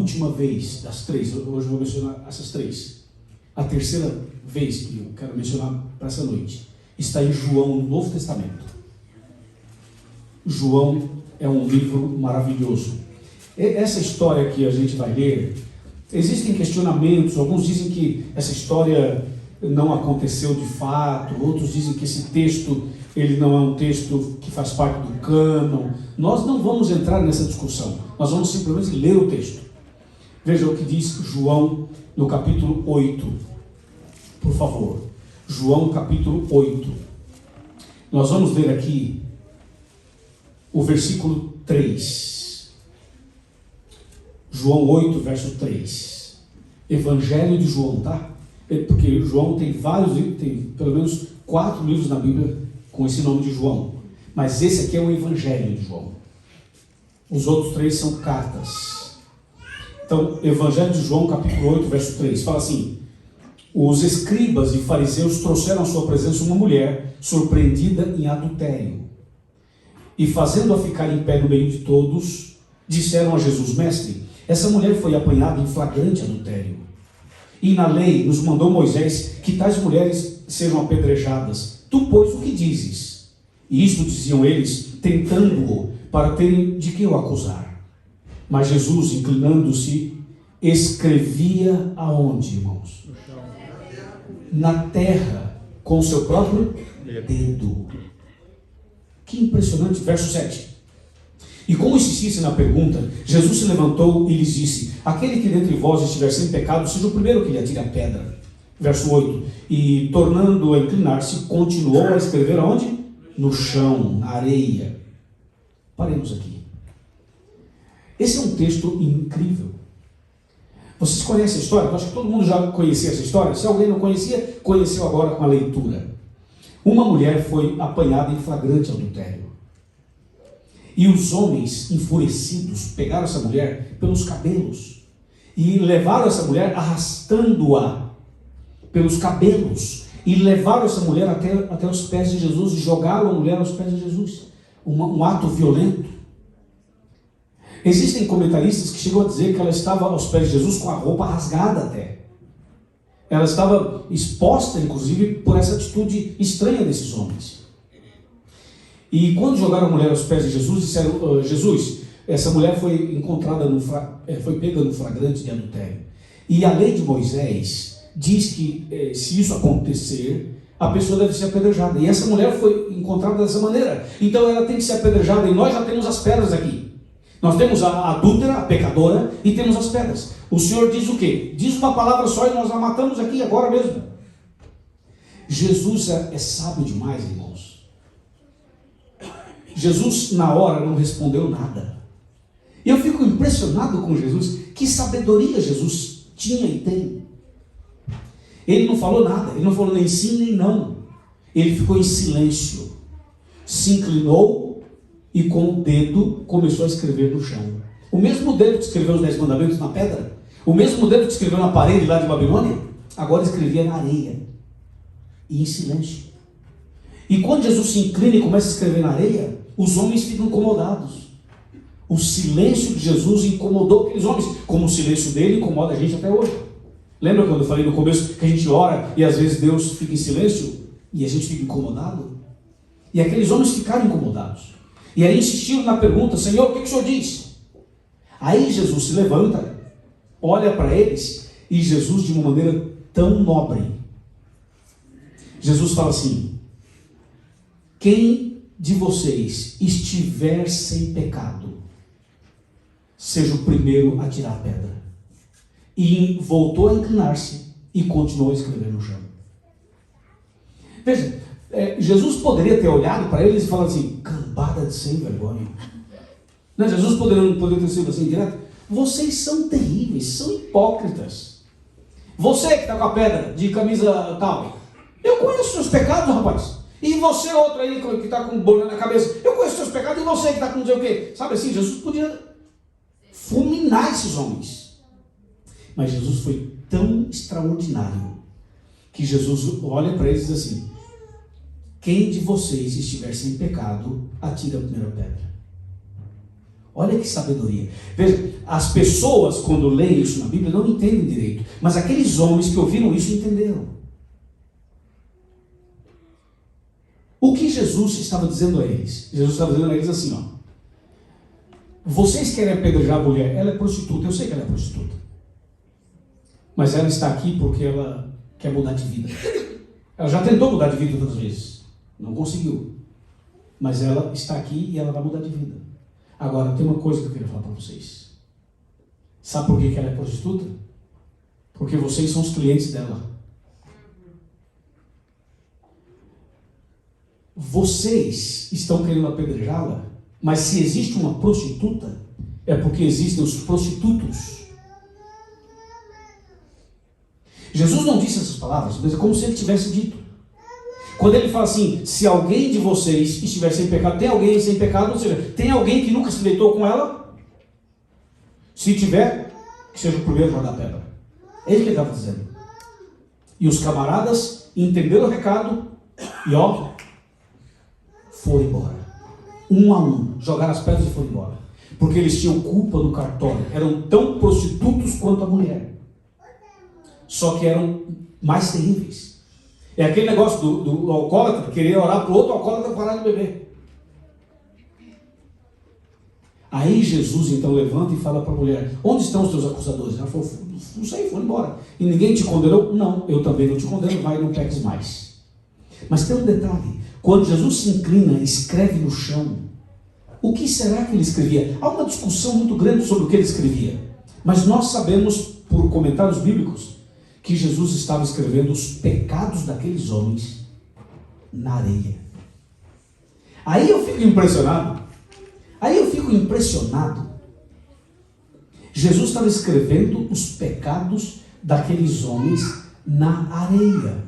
última vez das três, hoje eu vou mencionar essas três, a terceira vez que eu quero mencionar para essa noite, está em João, no Novo Testamento. João é um livro maravilhoso. Essa história que a gente vai ler, existem questionamentos, alguns dizem que essa história não aconteceu de fato, outros dizem que esse texto, ele não é um texto que faz parte do cânon. Nós não vamos entrar nessa discussão, nós vamos simplesmente ler o texto. Veja o que diz João no capítulo 8, por favor. João capítulo 8. Nós vamos ler aqui o versículo 3. João 8, verso 3. Evangelho de João, tá? Porque João tem vários livros, tem pelo menos 4 livros na Bíblia com esse nome de João. Mas esse aqui é o Evangelho de João. Os outros 3 são cartas. Então, Evangelho de João, capítulo 8, verso 3, fala assim: os escribas e fariseus trouxeram à sua presença uma mulher surpreendida em adultério. E fazendo-a ficar em pé no meio de todos, disseram a Jesus: mestre, essa mulher foi apanhada em flagrante adultério. E na lei nos mandou Moisés que tais mulheres sejam apedrejadas. Tu, pois, o que dizes? E isto diziam eles, tentando-o, para terem de que o acusar. Mas Jesus, inclinando-se, escrevia aonde, irmãos? Na terra, com o seu próprio dedo. Que impressionante, verso 7. E como insistisse na pergunta, Jesus se levantou e lhes disse: aquele que dentre vós estiver sem pecado, seja o primeiro que lhe atire a pedra. Verso 8. E tornando a inclinar-se, continuou a escrever aonde? No chão, na areia. Paremos aqui. Esse é um texto incrível. Vocês conhecem a história? Eu acho que todo mundo já conhecia essa história. Se alguém não conhecia, conheceu agora com a leitura. Uma mulher foi apanhada em flagrante adultério. E os homens enfurecidos pegaram essa mulher pelos cabelos e levaram essa mulher arrastando-a pelos cabelos e levaram essa mulher até os pés de Jesus e jogaram a mulher aos pés de Jesus. Um ato violento. Existem comentaristas que chegam a dizer que ela estava aos pés de Jesus com a roupa rasgada até. Ela estava exposta, inclusive, por essa atitude estranha desses homens. E quando jogaram a mulher aos pés de Jesus, disseram: Jesus, essa mulher foi encontrada, foi pega no flagrante de adultério. E a lei de Moisés diz que se isso acontecer, a pessoa deve ser apedrejada. E essa mulher foi encontrada dessa maneira. Então ela tem que ser apedrejada. E nós já temos as pedras aqui. Nós temos a adúltera, a pecadora, e temos as pedras. O Senhor diz o quê? Diz uma palavra só e nós a matamos aqui, agora mesmo. Jesus é sábio demais, irmãos. Jesus, na hora, não respondeu nada. E eu fico impressionado com Jesus. Que sabedoria Jesus tinha e tem. Ele não falou nada. Ele não falou nem sim, nem não. Ele ficou em silêncio. Se inclinou e com o dedo começou a escrever no chão. O mesmo dedo que escreveu os 10 mandamentos na pedra, o mesmo dedo que escreveu na parede lá de Babilônia, agora escrevia na areia. E em silêncio. E quando Jesus se inclina e começa a escrever na areia, os homens ficam incomodados. O silêncio de Jesus incomodou aqueles homens, como o silêncio dele incomoda a gente até hoje. Lembra quando eu falei no começo que a gente ora e às vezes Deus fica em silêncio e a gente fica incomodado? E aqueles homens ficaram incomodados. E aí insistiram na pergunta: Senhor, o que o Senhor diz? Aí Jesus se levanta, olha para eles, e Jesus, de uma maneira tão nobre, Jesus fala assim: quem de vocês estiver sem pecado, seja o primeiro a tirar a pedra. E voltou a inclinar-se e continuou a escrever no chão. Veja, Jesus poderia ter olhado para eles e falado assim: cambada de sem vergonha. Não, Jesus poderia ter sido assim direto: vocês são terríveis, são hipócritas. Você que está com a pedra de camisa tal, eu conheço seus pecados, rapaz. E você, outro aí que está com bolha na cabeça, eu conheço seus pecados. E você que está com não sei o quê. Sabe assim, Jesus podia fulminar esses homens. Mas Jesus foi tão extraordinário que Jesus olha para eles e diz assim: quem de vocês estiver sem pecado, atira a primeira pedra. Olha que sabedoria. Veja, as pessoas, quando leem isso na Bíblia, não entendem direito. Mas aqueles homens que ouviram isso entenderam. O que Jesus estava dizendo a eles? Jesus estava dizendo a eles assim, ó. Vocês querem apedrejar a mulher, ela é prostituta, eu sei que ela é prostituta. Mas ela está aqui porque ela quer mudar de vida. Ela já tentou mudar de vida outras vezes, não conseguiu. Mas ela está aqui e ela vai mudar de vida. Agora, tem uma coisa que eu queria falar para vocês. Sabe por que ela é prostituta? Porque vocês são os clientes dela. Vocês estão querendo apedrejá-la, mas se existe uma prostituta, é porque existem os prostitutos. Jesus não disse essas palavras, mas é como se ele tivesse dito. Quando ele fala assim, se alguém de vocês estiver sem pecado, tem alguém sem pecado, ou seja, tem alguém que nunca se deitou com ela? Se tiver, que seja o primeiro a jogar pedra. É isso que ele estava dizendo. E os camaradas entenderam o recado e ó, foram embora. Um a um, jogaram as pedras e foram embora. Porque eles tinham culpa no cartório. Eram tão prostitutos quanto a mulher. Só que eram mais terríveis. É aquele negócio do alcoólatra querer orar para o outro alcoólatra parar de beber. Aí Jesus então levanta e fala para a mulher, onde estão os teus acusadores? Ela falou, não sei, foram embora. E ninguém te condenou? Não, eu também não te condeno, vai e não peques mais. Mas tem um detalhe, quando Jesus se inclina e escreve no chão, o que será que ele escrevia? Há uma discussão muito grande sobre o que ele escrevia. Mas nós sabemos, por comentários bíblicos, que Jesus estava escrevendo os pecados daqueles homens na areia. Aí eu fico impressionado. Jesus estava escrevendo os pecados daqueles homens na areia.